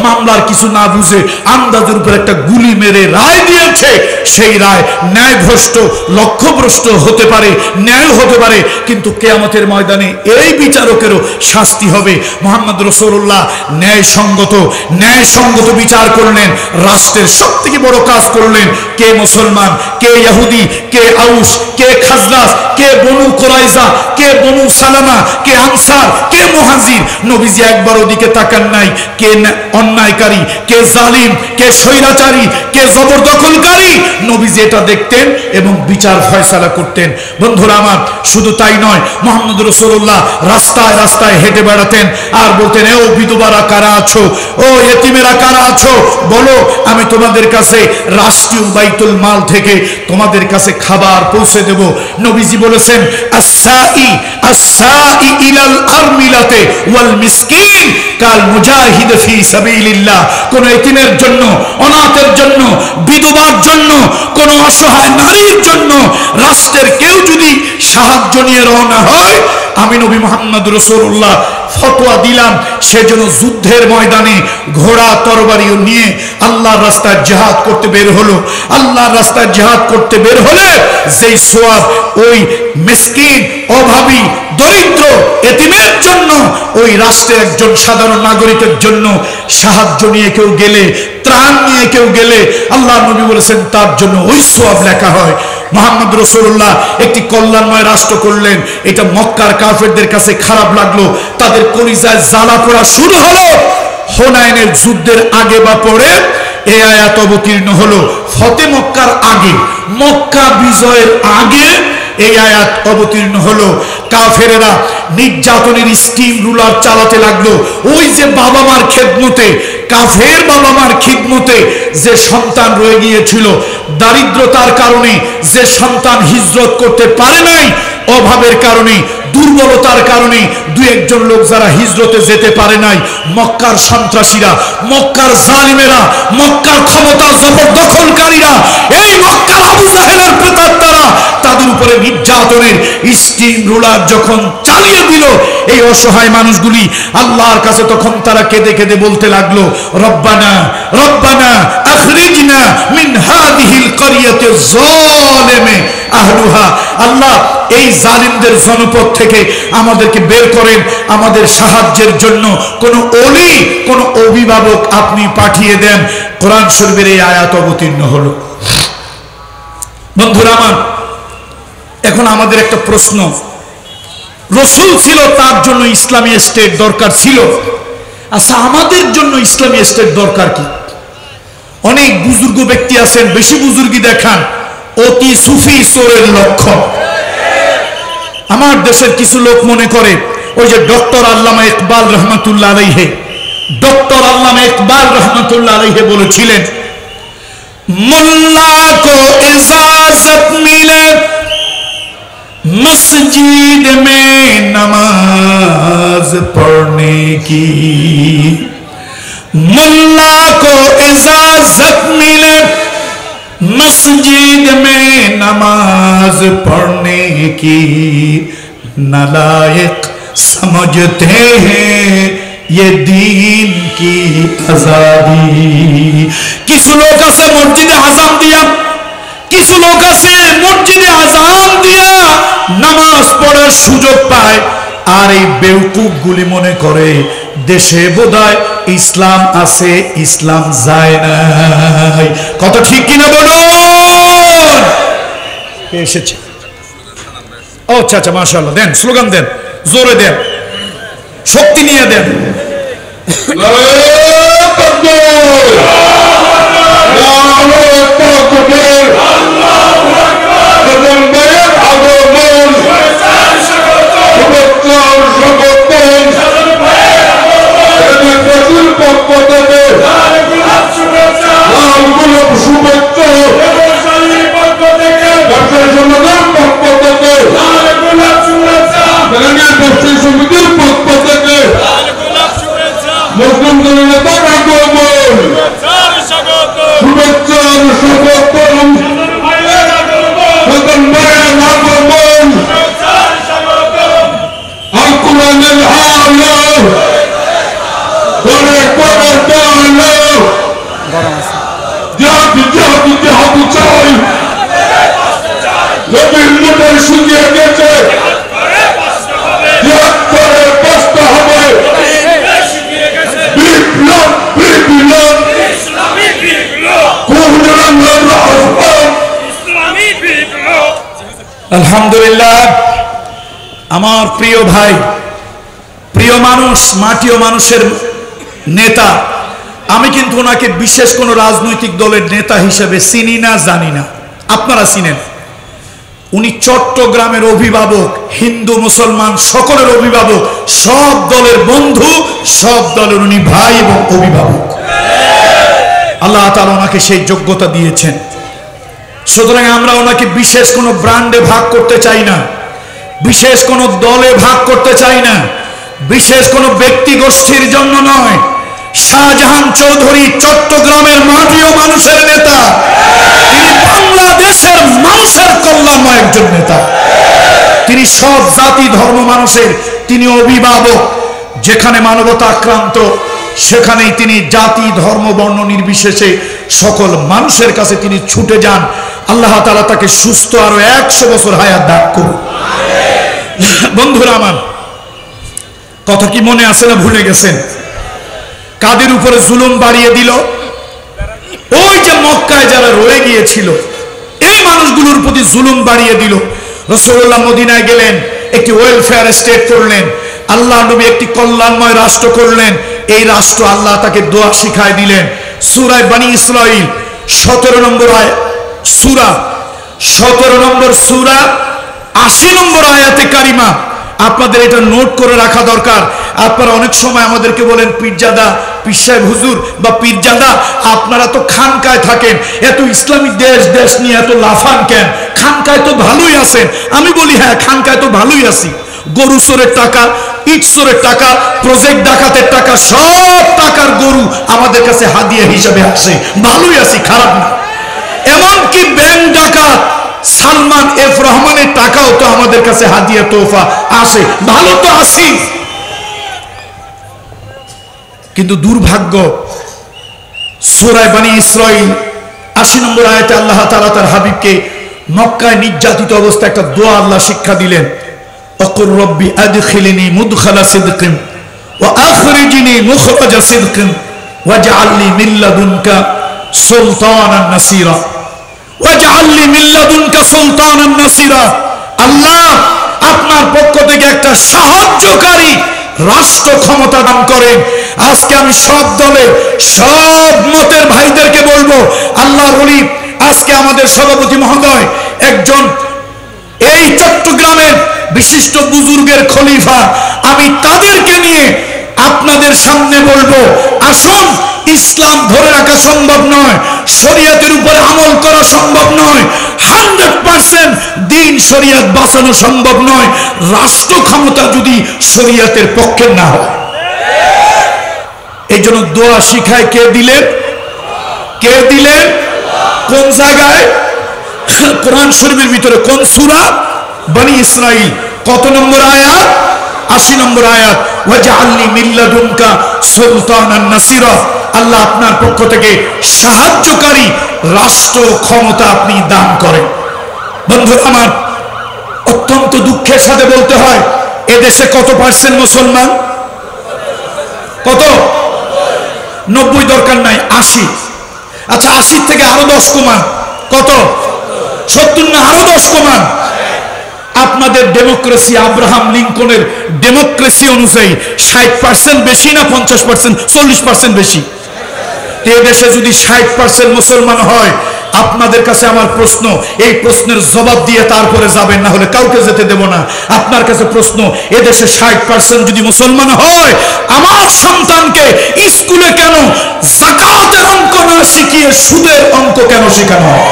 মামলার কিছু না বুঝে আন্দাজের উপর একটা গুলি মেরে রায় দিয়েছে, সেই রায় ন্যায়ভ্রষ্ট, লক্ষ্যভ্রষ্ট হতে পারে, ন্যায় হতে পারে, কিন্তু কিয়ামতের ময়দানে এই বিচারকেরও শাস্তি হবে। মুহাম্মদ রাসূলুল্লাহ ন্যায়সঙ্গত বিচার করলেন, রাষ্ট্রের সবথেকে বড় কাজ করলেন। কে মুসলমান, কে ইহুদি, কে আউস, কে খাজরাজ, কে বনু কুরাইজা, কে বনু সালামা, কে আনসার, কে মুহাজির, নবীজি একবার ওদিকে তাকান নাই। কে অন্যায়কারী, কে জালিম, কে স্বৈরাচারী, কে জবরদখলকারী, নবীজি এটা দেখতেন এবং বিচার ফয়সালা করতেন। বন্ধুরা আমার, শুধু তাই নয়, মুহাম্মদ রাসূলুল্লাহ রাস্তায় রাস্তায় হেঁটে বেড়াতেন আর বলতেন, ও বিধবারা কারা আছো, ও ইতিমেরা কারা আছো, বলো, আমি তোমাদের কাছে রাষ্ট্রীয় বাইতুল মাল থেকে তোমাদের কাছে খাবার পৌঁছে দেব। নবীজি বলেছেন, আসসাই ইলাল আরমিলাতে ওয়াল মিসকিন কাল মুজাহিদ ফি সাবিলিল্লাহ। কোন ইতিমের জন্য, অনাথের জন্য, বিধবার জন্য, কোন অসহায় নারীর জন্য রাষ্ট্রের কেউ যদি সাহায্য নিয়ে রওনা হয়, আমি নবী মুহাম্মদ রাসূলুল্লাহ ফতোয়া দিলাম সেজন্য যুদ্ধের ময়দানে ঘোড়া তরবারিও নিয়ে আল্লাহর রাস্তায় জিহাদ করতে বের হলো। আল্লাহর রাস্তায় জিহাদ করতে বের হলে যেই সওয়াব ওই মিসকিন, অভাবী, দরিদ্র, এতিমের জন্য, ওই রাষ্ট্রের একজন সাধারণ নাগরিকের জন্য সাহায্য নিয়ে কেউ গেলে, ত্রাণ নিয়ে কেউ গেলে, আল্লাহ নবী বলেছেন তার জন্য ওই সওয়াব লেখা হয়। মুহাম্মদ রাসূলুল্লাহ একটি কল্যাণময় রাষ্ট্র করলেন। এটা মক্কার কাফেরদের কাছে খারাপ লাগলো, তাদের কলিজায় জ্বালা পোড়া শুরু হলো। হুনাইনের যুদ্ধের আগে বা পরে এই আয়াত অবতীর্ণ হলো। ফতে মক্কার আগে, মক্কা বিজয়ের আগে এই আয়াত অবতীর্ণ হলো। কাফেরেরা নির্যাতনের স্টিম রুলার চালাতে লাগলো। ওই যে বাবা মার খেদমতে, কাফের বাবা মার খিদমতে যে সন্তান রয়ে গিয়েছিল, দারিদ্রতার কারণে যে সন্তান হিজরত করতে পারে নাই, অভাবের কারণে, দুর্বলতার কারণে দুই একজন লোক যারা হিজরতে যেতে পারে নাই, মক্কার সন্ত্রাসীরা, মক্কার জালিমেরা, মক্কার ক্ষমতা জবরদখলকারীরা, এই মক্কার আবু জাহেলের প্রেতাত্মারা তাদের উপরে নির্যাতনের স্টিম রুলার যখন চালিয়ে দিল, এই অসহায় মানুষগুলি আল্লাহর কাছে তখন তারা কেঁদে কেঁদে বলতে লাগলো, রব্বানা রব্বানা আখরিজনা মিন হাদিহিল ক্বরিয়াতি যালিমি আহলুহা, আল্লাহ এই জালিমদের জনপদ থেকে আমাদেরকে বের করেন, আমাদের সাহায্যের জন্য কোন ওলি, কোন অভিভাবক আপনি পাঠিয়ে দেন। কোরআন শরীফের এই আয়াত অবতীর্ণ হলো। বন্ধুরা আমার, এখন আমাদের একটা প্রশ্ন, রাসূল ছিল, তার জন্য ইসলামী স্টেট দরকার ছিল, আচ্ছা আমাদের জন্য ইসলামী স্টেট দরকার কি? অনেক বুজুর্গ ব্যক্তি আছেন, বেশি বুজুর্গি দেখান, অতি সুফি চোরের লক্ষণ। আমার দেশের কিছু লোক মনে করে ওই যে ডক্টর আল্লামা ইকবাল রহমতুল্লাহ আলাইহি, ডক্টর আল্লামা ইকবাল রহমতুল্লাহ আলাইহি বলেছিলেন, মুল্লা কো ইজাজত মিলে মসজিদ মে নমাজ পড়নে কি, মুল্লা কো ইজাজত মিলে मस्जिद में नमाज पढ़ने की, नालायक समझते हैं ये दीन की आजादी। किस लोग से मस्जिदे आजान दिया, किस लोग से मस्जिदे आजान दिया नमाज पढ़ार सुযোগ पाए, আর এই বেউকুফ গুলি মনে করে দেশে বোধহয় ইসলাম আছে, ইসলাম যায় নাই। কত ঠিক কিনা বলুন? এসেছে। ও আচ্ছা আচ্ছা, মাশাআল্লাহ, দেন স্লোগান দেন, জোরে দেন, শক্তি নিয়ে দেন। আলহামদুলিল্লাহ, আমার প্রিয় ভাই, প্রিয় মানুষ, মাটিও মানুষের নেতা, আমি কিন্তু ওনাকে বিশেষ কোন রাজনৈতিক দলের নেতা হিসেবে চিনি না, জানি না, আপনারা চিনেন। উনি চট্টগ্রামের অভিভাবক, হিন্দু মুসলমান সকলের অভিভাবক, সব দলের বন্ধু, সব দলের উনি ভাই এবং অভিভাবক। আল্লাহ তাআলা ওনাকে সেই যোগ্যতা দিয়েছেন। সুতরাং আমরা ওনাকে বিশেষ কোনো ব্র্যান্ডে ভাগ করতে চাই না, বিশেষ কোনো দলে ভাগ করতে চাই না, বিশেষ কোনো ব্যক্তি গোষ্ঠীর জন্য নয়। শাহজাহান চৌধুরী চট্টগ্রামের মাটি ও মানুষের নেতা, তিনি বাংলাদেশের মানুষের কল্যাণময় একজন নেতা, তিনি সব জাতি ধর্ম মানুষের তিনি অভিভাবক। যেখানে মানবতা আক্রান্ত সেখানেই তিনি জাতি ধর্ম বর্ণ নির্বিশেষে সকল মানুষের কাছে তিনি ছুটে যান। আল্লাহ তাআলা তাকে সুস্থ আরো 100 বছর হায়াত দান করুন। বন্ধুরা আমার, কথা কি মনে আছে না ভুলে গেছেন? কাদের উপরে জুলুম বাড়িয়ে দিল? ওই যে মক্কায় যারা রয়ে গিয়েছিল এই মানুষগুলোর প্রতি জুলুম বাড়িয়ে দিল। রাসূলুল্লাহ মদিনায় গেলেন, একটি ওয়েলফেয়ার স্টেট করলেন, আল্লাহ নবী একটি কল্যাণময় রাষ্ট্র করলেন। এই রাষ্ট্র আল্লাহ তাকে দোয়া শিখায় দিলেন। সূরা বনী ইসরাঈল 17 নম্বর সূরা, 17 নম্বর সূরা 80 নম্বর আয়াতে কারিমা, আপনাদের এটা নোট করে রাখা দরকার। আপনারা অনেক সময় আমাদেরকে বলেন পীরজাদা, পীর সাহেব হুজুর বা পীরজাদা, আপনারা তো খানকায় থাকেন, এত ইসলামিক দেশ নিয়ে এত লাফান কেন? খানকায় তো ভালোই আছেন। আমি বলি হ্যাঁ, খানকায় তো ভালোই আছি। গরু চোরের টাকা, ইট চোরের টাকা, প্রজেক্ট ডাকাতের টাকা, সব টাকার গরু আমাদের কাছে হাদিয়া হিসাবে আসে, ভালোই আছি, খারাপ না। এমনকি ব্যাংক ডাকাত সালমান এফ রহমানের টাকাও তো আমাদের কাছে হাদিয়া তোফা আসে, ভালো তো আছি। কিন্তু দুর্ভাগ্য, সূরা বনী ইসরাইল 80 নম্বর আয়াতে আল্লাহ তাআলা তার হাবিবকে মক্কায় নির্যাতিত অবস্থায় একটা দোয়া আল্লাহ শিক্ষা দিলেন, অকুর রব্বি আদখিলনি মুদখালা সিদকিন ওয়া আখরিজনি মুখরাজা সিদকিন ওয়াজআলনি মিন লাদুনকা সুলতানান নাসিরা ওয়াজআলনি মিন লাদুনকা সুলতানান নাসিরা। আল্লাহ আপনার পক্ষ থেকে একটা সাহায্যকারী রাষ্ট্র ক্ষমতা দান করেন। আজকে আমি সব দলের সব মতের ভাইদেরকে বলবো, আল্লাহর ওলি আজকে আমাদের সভাপতি মহোদয় একজন এই চট্টগ্রামের বিশিষ্ট বুজুর্গের খলিফা, আমি তাদেরকে নিয়ে আপনাদের সামনে বলবো, আসুন, ইসলাম ধরে রাখা সম্ভব নয়, শরিয়তের উপরে আমল করা সম্ভব নয়, 100% দিন শরিয়ত বাঁচানো সম্ভব নয়, রাষ্ট্র ক্ষমতা যদি শরিয়তের পক্ষে না হয়। এই জন্য দোয়া শিখায় কে দিলেন? কে দিলেন? কোন জায়গায়? কোরআন শরীফের ভিতরে। কোন সূরা? বনী ইসরাইল। কত নম্বর আয়াত? 80 নম্বর আয়াত। ওয়াজআলনি মিন লাদুনকা সুলতানান নাসিরা। আল্লাহ আপনার পক্ষ থেকে সাহায্যকারী রাষ্ট্র ক্ষমতা আপনি দান করেন। বন্ধুরা আমার, অত্যন্ত দুঃখের সাথে বলতে হয়, এদেশে কত পার্সেন্ট মুসলমান? কত? 90 দরকার নাই, 80। আচ্ছা, 80 থেকে আরো 10 কমান। কত? 70 না আরো 10 কমান। আপনাদের ডেমোক্রেসি, আব্রাহাম লিঙ্কনের ডেমোক্রেসি অনুযায়ী 60% বেশি না 50%? 40% বেশি। এদেশে যদি 60% মুসলমান হয়, আপনাদের কাছে আমার প্রশ্ন, এই প্রশ্নের জবাব দিয়ে তারপরে যাবেন, না হলে কাউকে যেতে দেব না। আপনার কাছে প্রশ্ন, এদেশে 60% যদি মুসলমান হয়, আমার সন্তানকে স্কুলে কেন যাকাতের অঙ্ক না শিখিয়ে সুদের অঙ্ক কেন শেখানো হয়?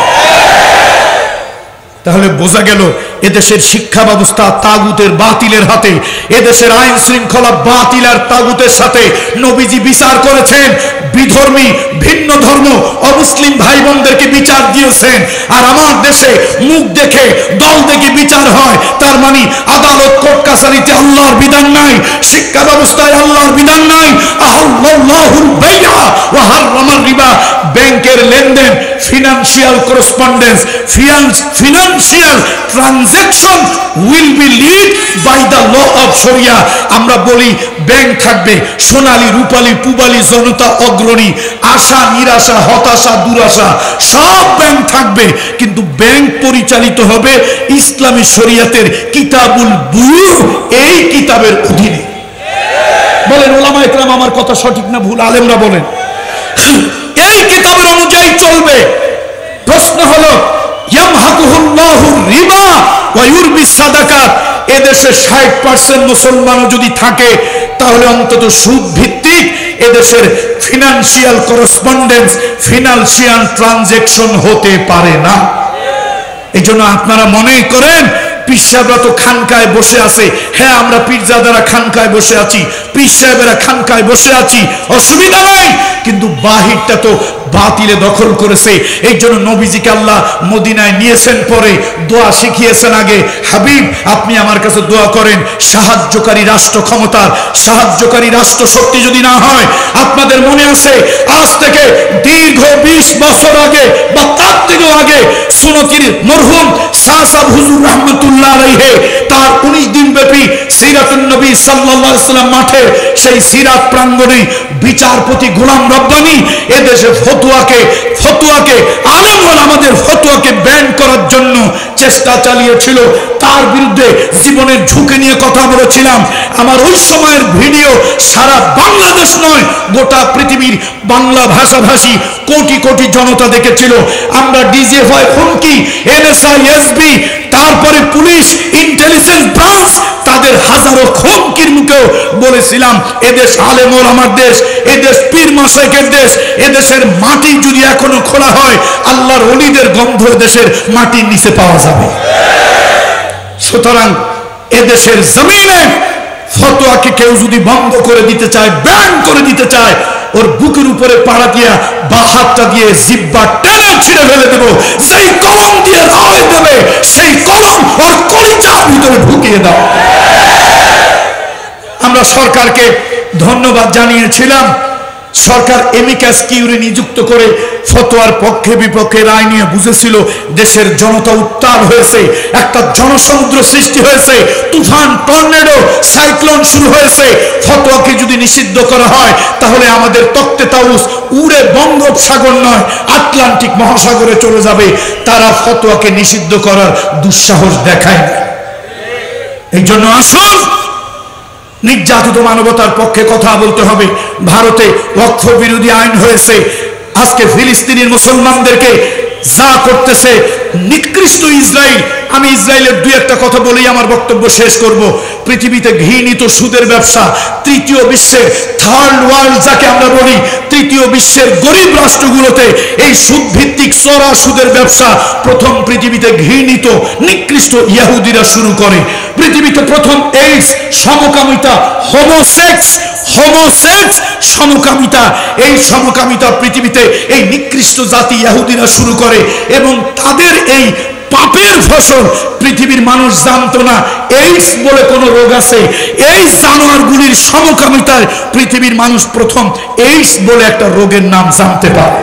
তাহলে বোঝা গেল এদেশের শিক্ষা ব্যবস্থা তাগুতের বাতিলের হাতে, এদেশের আইন শৃঙ্খলা বাতিল আর তাগুতের সাথে। নবীজি বিচার করেছেন, বিধর্মী, ভিন্ন ধর্ম, অমুসলিম ভাই বোনদেরকে বিচার দিয়েছেন। আর আমার দেশে মুখ দেখে, দল দেখে বিচার হয়, তার মানে আদালত কোর্ট কাছারিতে আল্লাহর বিধান নাই, শিক্ষা ব্যবস্থায় আল্লাহর বিধান নাই। আহাল্লাহুল বাইআ ওয়া হারামার রিবা। ব্যাংকের লেনদেন, financial correspondence, financial transaction will be lead by the law of শরিয়া। আমরা বলি ব্যাংক থাকবে সোনালী, রূপালী, পুবালী, জনতা, অগ্রণী, আশা, নিরাশা, হতাশা, দুরাশা, সব ব্যাংক থাকবে, কিন্তু ব্যাংক পরিচালিত হবে ইসলামী শরিয়াতের কিতাবুল বুয়ু, এই কিতাবের অধীনে। বলেন ওলামা ইকরাম আমার কথা সঠিক না ভুল? আলেমরা বলেন এই কিতাবের অনুযায়ী চলবে। প্রশ্ন হলো, ইয়ামহাকুহুল্লাহু রিবা ওয়া ইউরবি সাদাকাত। এদেশে 60% মুসলমানও যদি থাকে, তাহলে অন্তত সুদ ভিত্তিক এদেশের ফিনান্সিয়াল করেসপন্ডেন্স, ফিনান্সিয়াল ট্রানজাকশন হতে পারে না। এই জন্য আপনারা মনে করেন পীর সাহেবরা তো খানকায় বসে আছে। হ্যাঁ, আমরা পীরজাদারা খানকায় বসে আছি, পীর সাহেবেরা খানকায় বসে আছি, অসুবিধা নাই, কিন্তু বাহিরটা তো বাতিলে দখল করেছে। এই জন্য নবীজিকে আল্লাহ মদিনায় নিয়েছেন, পরে দোয়া শিখিয়েছেন আগে, হাবিব আপনি আমার কাছে দোয়া করেন, সাহায্যকারী রাষ্ট্র ক্ষমতার, সাহায্যকারী রাষ্ট্র শক্তি যদি না হয়। আপনাদের মনে আছে, আজ থেকে দীর্ঘ 20 বছর আগে বা তার থেকেও আগে সুনকির মরহুম শাহ সাহেব হুজুর রহমতুল্লাহ আলাইহি তার 19 দিন ব্যাপী সিরাতুন নবী সাল্লাল্লাহু আলাইহি ওয়াসাল্লাম মাঠে, সেই সিরাত প্রাঙ্গণে বিচারপতি গোলাম রব্বানী এদেশে ফতোয়াকে আলেম ওলামাদের ফতোয়াকে ব্যান করার জন্য চেষ্টা চালিয়েছিল তার বিরুদ্ধে জীবনের ঝুঁকি নিয়ে কথা বলেছিলাম। আমার ওই সময়ের ভিডিও সারা বাংলাদেশ নয় গোটা পৃথিবীর বাংলা ভাষাভাষী কোটি কোটি জনতা দেখেছিল। আমরা ডিজিএফআই হুমকি, এনএসআই, এসবি, তারপরে পুলিশ, ইন্টেলিজেন্স ব্রাঞ্চ, তাদের হাজারো হুমকির মুখেও বলেছিলাম এদেশ আলেম ওলামার দেশ, এদেশ পীর মাশায়েখের দেশ, এদেশের মাটি যদি এখনো খোলা হয় আল্লাহর ওলিদের গন্ধ এদেশের মাটির নিচে পাওয়া যাবে। সুতরাং এদেশের জমিনে ফতোয়াকে কেউ যদি বন্ধ করে দিতে চায়, ব্যান করে দিতে চায়, ওর বুকের উপরে পাড়া দিয়া বা হাতটা দিয়ে জিব্বা টেনে ছিঁড়ে ফেলে দেব। সেই কলম দিয়ে রায় দেবে সেই কলম ওর কলিজার ভিতরে ঢুকিয়ে দাও। আমরা সরকারকে ধন্যবাদ জানিয়েছিলাম। সরকার এমিকাস কিউরি নিযুক্ত করে ফতোয়ার পক্ষে বিপক্ষে রায় নিয়ে বুঝেছিল দেশের জনতা উত্তাল হয়েছে, একটা জনসমুদ্র সৃষ্টি হয়েছে, তুফান, টর্নেডো, সাইক্লোন শুরু হয়েছে। ফতোয়াকে যদি নিষিদ্ধ করা হয় তাহলে আমাদের তক্তে তাউস উড়ে বঙ্গোপসাগর নয় আটলান্টিক মহাসাগরে চলে যাবে। তারা ফতোয়াকে নিষিদ্ধ করার দুঃসাহস দেখায় না। এই জন্য আসুন নির্যাতিত মানবতার পক্ষে কথা বলতে হবে। ভারতে ওয়াকফ বিরোধী আইন হয়েছে। আজকে ফিলিস্তিনের মুসলমানদেরকে যা করতেছে নিকৃষ্ট ইসরায়েল। আমি ইসরায়েলের দুই একটা কথা বলেই আমার বক্তব্য শেষ করব। পৃথিবীতে ঘৃণিত সুদের ব্যবসা, তৃতীয় বিশ্বের থার্ড ওয়ার্ল্ড যাকে আমরা বলি, তৃতীয় বিশ্বের গরিব রাষ্ট্রগুলোতে এই সুদ ভিত্তিক চড়া সুদের ব্যবসা প্রথম পৃথিবীতে ঘৃণিত নিকৃষ্ট ইহুদিরা শুরু করে। পৃথিবীতে প্রথম এইডস, সমকামিতা, হোমোসেক্স সমকামিতা, এই সমকামিতা পৃথিবীতে এই নিকৃষ্ট জাতি ইহুদিরা শুরু করে এবং তাদের এই পাপের ফসল পৃথিবীর মানুষ জানতো না এইডস বলে কোনো রোগ আছে। এই জানোয়ারগুলির সমকামিতায় পৃথিবীর মানুষ প্রথম এইডস বলে একটা রোগের নাম জানতে পারে।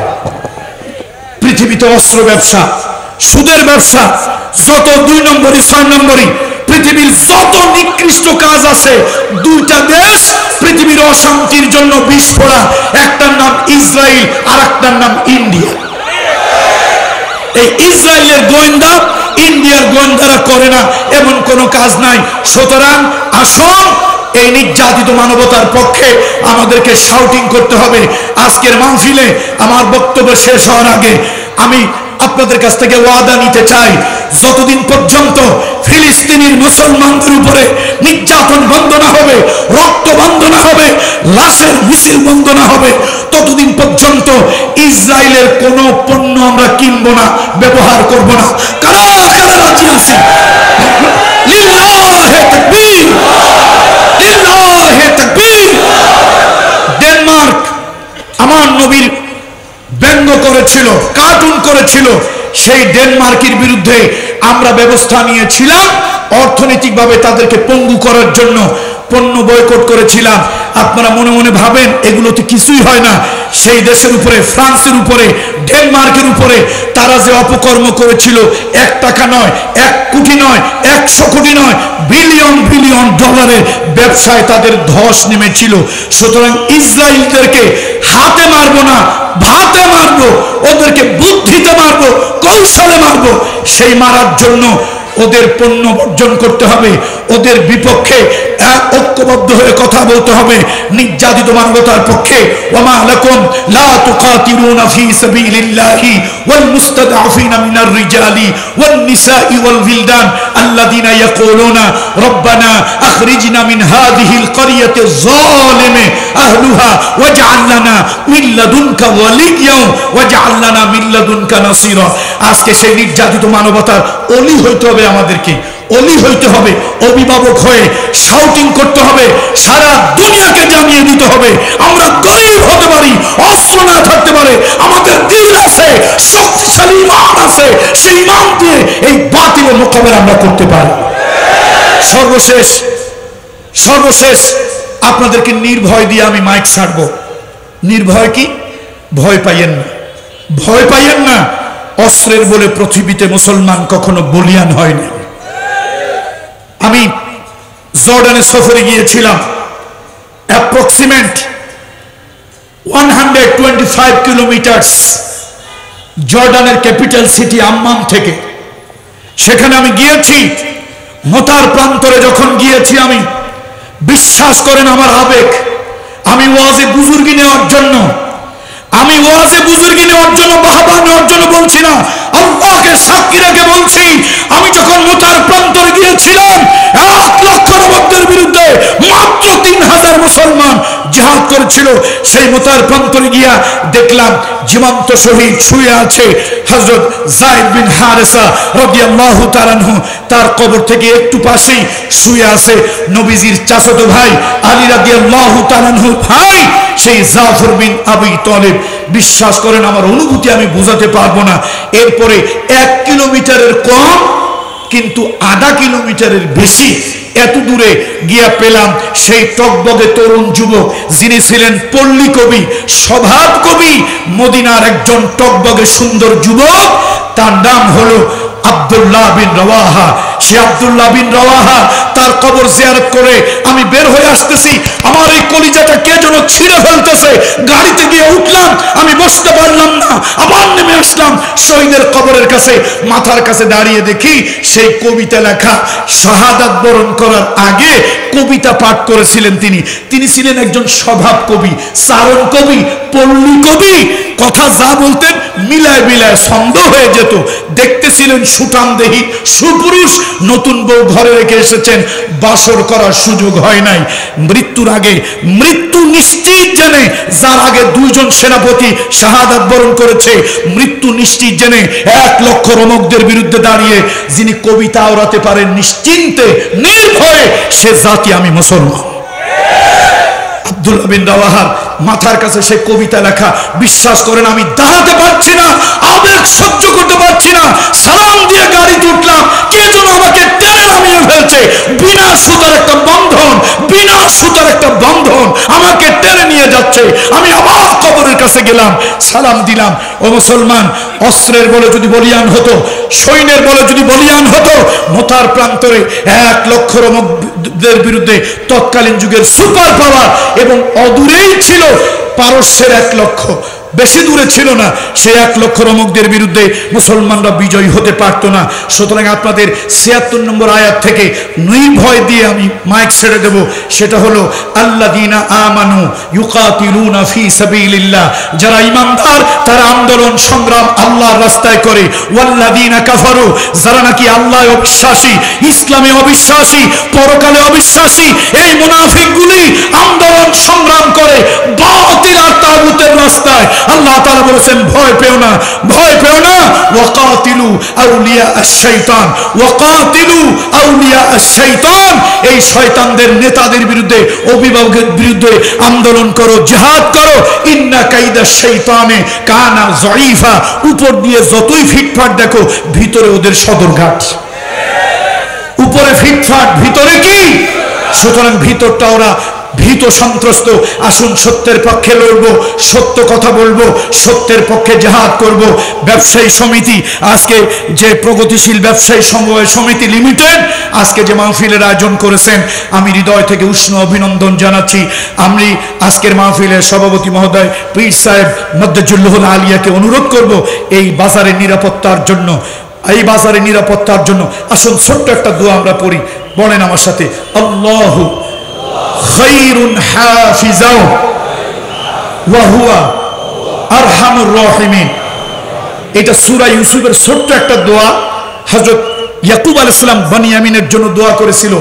পৃথিবীতে অস্ত্র ব্যবসা, সুদের ব্যবসা, যত 2 নম্বরই 6 নম্বরই পৃথিবীর যত নিকৃষ্ট কাজ আছে, দুইটা দেশ পৃথিবীর অশান্তির জন্য বিস্ফোরা, একটার নাম ইসরায়েল আর একটার নাম ইন্ডিয়া। এই ইসরায়েলের গোয়েন্দা ইন্ডিয়ার গোয়েন্দারা করে না এমন কোনো কাজ নাই। সুতরাং আসুন এই নির্যাতিত মানবতার পক্ষে আমাদেরকে শাউটিং করতে হবে। আজকের মাহফিলে আমার বক্তব্য শেষ হওয়ার আগে আমি আপনাদের কাছ থেকে ওয়াদা নিতে চাই, যতদিন পর্যন্ত ফিলিস্তিনের মুসলমানদের উপরে নির্যাতন বন্ধ না হবে, রক্ত বন্ধ না হবে, লাশের মিছিল বন্ধ না হবে, ততদিন পর্যন্ত ইসরায়েলের কোনো পণ্য আমরা কিনবো না, ব্যবহার করব না। কারা কারা রাজি আছে? লিল্লাহে তাকবীর, লিল্লাহে তাকবীর। ডেনমার্ক আমার নবীর ব্যঙ্গ করেছিল, কার্টুন করেছিল, সেই ডেনমার্কের বিরুদ্ধে আমরা ব্যবস্থা নিয়েছিলাম অর্থনৈতিকভাবে তাদেরকে পঙ্গু করার জন্য, পণ্য বয়কট করেছিলাম। আপনারা মনে মনে ভাবেন এগুলোতে কিছুই হয় না। সেই দেশের উপরে, ফ্রান্সের উপরে, ডেনমার্কের উপরে তারা যে অপকর্ম করেছিল, 1 টাকা নয়, 1 কোটি নয়, 100 কোটি নয়, বিলিয়ন বিলিয়ন ডলারের ব্যবসায় তাদের ধস নেমেছিল। সুতরাং ইসরায়েলদেরকে হাতে মারবো না, ভাতে মারবো, ওদেরকে বুদ্ধিতে মারবো, কৌশলে মারবো। সেই মারার জন্য ওদের পণ্য বর্জন করতে হবে, ওদের বিপক্ষে ঐক্যবদ্ধ হয়ে কথা বলতে হবে নির্যাতিত মানবতার পক্ষে। ওয়ামা লাকুম লা তুকাতিলুনা ফি সাবিলিল্লাহি ওয়াল মুস্তাদআফিনা মিনার রিজালি ওয়ান নিসাই ওয়াল ওয়িলদান আল্লাযিনা ইয়াকুলুনা রব্বানা আখরিজনা মিন হাযিহিল ক্বরিয়াতি যালিমি আহলুহা ওয়াজআল লানা মিন লাদুনকা ওয়ালিয়্যান ওয়াজআল লানা মিন লাদুনকা নাসীরা। আজকে সেই নির্যাতিত মানবতার ওলি হইতে হবে, আমাদেরকে ওলি হইতে হবে, অভিভাবক হয়ে শাউটিং করতে হবে, সারা দুনিয়াকে জানিয়ে দিতে হবে আমরা গরিব হতে পারি, অস্ত্র না থাকতে পারে, আমাদের দিল আছে, শক্তিশালী ইমান আছে, সেই ইমান দিয়ে এই বাতিলের মোকাবেলা আমরা করতে পারি। সর্বশেষ আপনাদেরকে নির্ভয় দিয়ে আমি মাইক ছাড়বো। নির্ভয় কি? ভয় পাইয়েন না, ভয় পাইয়েন না। অস্ত্রের বলে পৃথিবীতে মুসলমান কখনো বলিয়ান হয়নি। আমি জর্ডানে সফরে গিয়েছিলাম, অ্যাপ্রক্সিমেট 125 কিলোমিটার জর্ডানের ক্যাপিটাল সিটি আম্মান থেকে সেখানে আমি গিয়েছি। মোতার প্রান্তরে যখন গিয়েছি আমি, বিশ্বাস করেন আমার আবেগ, আমি ওয়াজে বুজুর্গি নেওয়ার জন্য, বাহবা নেওয়ার জন্য বলছি না, আল্লাহকে সাক্ষী রেখে বলছি, আমি যখন মোতার প্রান্তরে গিয়েছিলাম 1 লক্ষ নবকদের বিরুদ্ধে মাত্র 3000 মুসলমান জিহাদ করেছিল। সেই মোতার প্রান্তরে গিয়া দেখলাম জীবন্ত শহীদ শুয়ে আছে হযরত যায়েদ বিন হারেসা রাদিয়াল্লাহু তাআলা আনহু। তার কবর থেকে একটু পাশেই শুয়ে আছে নবীজির চাচাতো ভাই আলী রাদিয়াল্লাহু তাআলা আনহু ভাই সেই জাফর বিন আবি তালিব। বিশ্বাস করেন আমার অনুভূতি আমি বোঝাতে পারবো না। এরপরে 1 কিলোমিটারের কম কিন্তু আধা কিলোমিটারের বেশি এত দূরে গিয়া পেলাম সেই টকবগে তরুণ যুবক, যিনি ছিলেন পল্লী কবি, স্বভাব কবি, মদিনার একজন টকবগে সুন্দর যুবক। তার নাম হলো আব্দুল্লাহ বিন রওয়াহা। সে আব্দুল্লাহ বিন রওয়াহা, তার কবর জিয়ারত করে আমি বের হয়ে আসতেছি, আমার এই কলিজাটা কে যেন ছিঁড়ে ফেলতেছে। গাড়িতে গিয়ে উঠলাম, আমি বসতে পারলাম না, আবার নেমে আসলাম শহীদের কবরের কাছে। মাথার কাছে দাঁড়িয়ে দেখি সেই কবিতা লেখা, শাহাদাত বরণ করার আগে কবিতা পাঠ করেছিলেন তিনি ছিলেন একজন স্বভাব কবি, চারণ কবি, পল্লী কবি। কথা যা বলতেন মিলায় মিলায় ছন্দ হয়ে যেত। দেখতেছিলেন সুঠামদেহী সুপুরুষ, নতুন বউ ঘরে রেখে এসেছেন, বাসর করার সুযোগ হয় নাই। মৃত্যুর আগে, মৃত্যু নিশ্চিত জেনে, যার আগে 2 জন সেনাপতি শাহাদাত বরণ করেছে, মৃত্যু নিশ্চিত জেনে 1 লক্ষ রোমকদের বিরুদ্ধে দাঁড়িয়ে যিনি কবিতা আওড়াতে পারেন নিশ্চিন্তে নির্ভয়ে, সে জাতি আমি মুসলমান। আব্দুল্লাহ বিন রওয়াহার মাথার কাছে সে কবিতা লেখা। বিশ্বাস করেন আমি দাঁড়াতে পারছি না, আবেগ সহ্য করতে পারছি না। সালাম দিয়ে গাড়িতে উঠলাম, কে যেন আমাকে টেনে নামিয়ে ফেলছে। বিনা সুতার একটা বন্ধন আমাকে টেনে নিয়ে যাচ্ছে। আমি আবার কবরের কাছে গেলাম, সালাম দিলাম। ও মুসলমান, অস্ত্রের বলে যদি বলিয়ান হতো, সৈন্যের বলে যদি বলিয়ান হতো, মোতার প্রান্তরে 1 লক্ষ রোমকদের বিরুদ্ধে তৎকালীন যুগের সুপার পাওয়ার, এবং অদূরেই ছিল পারস্যের 1 লক্ষ, বেশি দূরে ছিল না। সেই 1 লক্ষ রোমকদের বিরুদ্ধে মুসলমানরা বিজয়ী হতে পারত না। সুতরাং আপনাদের 76 নম্বর আয়াত থেকে নির্ভয় দিয়ে আমি মাইক ছেড়ে দেব। সেটা হলো আল্লাযীনা আমানু ইউকাতিলুনা ফি সাবিলিল্লাহ, যারা ঈমানদার তারা আন্দোলন সংগ্রাম আল্লাহর রাস্তায় করে। ওয়াল্লাযীনা কাফারু, যারা নাকি আল্লাহে অবিশ্বাসী, ইসলামে অবিশ্বাসী, পরকালে অবিশ্বাসী, এই মুনাফিকগুলি আন্দোলন সংগ্রাম করে বাতিল আর তাগুতের রাস্তায়। আল্লাহ তাআলা বলেছেন ভয় পেও না, ভয় পেও না। ওয়াকাতিলু আউলিয়া আশ-শাইতান, ওয়াকাতিলু আউলিয়া আশ-শাইতান, এই শয়তানদের নেতাদের বিরুদ্ধে, অভিভাবকের বিরুদ্ধে আন্দোলন করো, জিহাদ করো। ইন্না কাইদা শাইতানে কানা যায়ীফা, উপর দিয়ে যতই ফিটফাট দেখো, ভিতরে ওদের সদরঘাট। উপরে ফিটফাট, ভিতরে কি? সুতরাং ভিতরটা ওরা ভীত সন্ত্রস্ত। আসুন সত্যের পক্ষে লড়ব, সত্য কথা বলবো, সত্যের পক্ষে জিহাদ করব। ব্যবসায়ী সমিতি, আজকে যে প্রগতিশীল ব্যবসায়ী সমবায় সমিতি লিমিটেড আজকে যে মাহফিলের আয়োজন করেছেন, আমি হৃদয় থেকে উষ্ণ অভিনন্দন জানাচ্ছি। আমি আজকের মাহফিলের সভাপতি মহোদয় পীর সাহেব মদ্দেজুল্লাহুল আলিয়াকে অনুরোধ করব এই বাজারের নিরাপত্তার জন্য, আসুন ছোট্ট একটা দোয়া আমরা পড়ি, বলেন আমার সাথে, আল্লাহু খায়রুন হাফিজা ওয়া হুয়া আরহামুর রাহিমিন। এটা সূরা ইউসুফের ছোট্ট একটা দোয়া। হযরত ইয়াকুব আলাইহিস সালাম বনিয়ামিনের জন্য দোয়া করেছিল।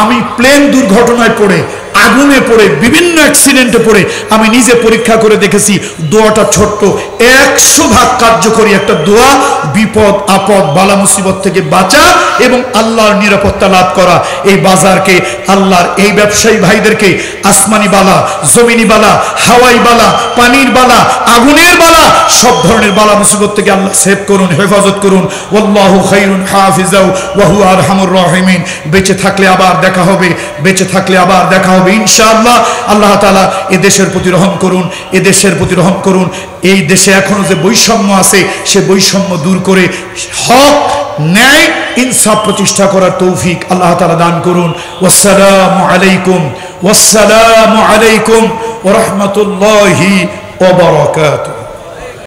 আমি প্লেন দুর্ঘটনায় পড়ে, আগুনে পড়ে, বিভিন্ন অ্যাক্সিডেন্টে পড়ে আমি নিজে পরীক্ষা করে দেখেছি দোয়াটা ছোট্ট, 100 ভাগ কার্যকরী একটা দোয়া। বিপদ আপদ বালা মুসিবত থেকে বাঁচা এবং আল্লাহর নিরাপত্তা লাভ করা। এই বাজারকে, আল্লাহর এই ব্যবসায়ী ভাইদেরকে আসমানি বালা, জমিনি বালা, হাওয়াই বালা, পানির বালা, আগুনের বালা, সব ধরনের বালা মুসিবত থেকে আল্লাহ সেভ করুন, হেফাজত করুন। আল্লাহু খায়রুন হাফিজা ওয়া হুয়া আরহামুর রাহিমিন। বেঁচে থাকলে আবার দেখা হবে, বেঁচে থাকলে আবার দেখা হবে ইনশাআল্লাহ। আল্লাহ তাআলা এ দেশের প্রতি রহম করুন, এ দেশের প্রতি রহম করুন। এই দেশে এখনো যে বৈষম্য আছে, সে বৈষম্য দূর করে হক, ন্যায়, ইনসাফ প্রতিষ্ঠা করার তৌফিক আল্লাহ তাআলা দান করুন। ওয়াসসালামু আলাইকুম ওয়া রাহমাতুল্লাহি ওয়া বারাকাতুহু।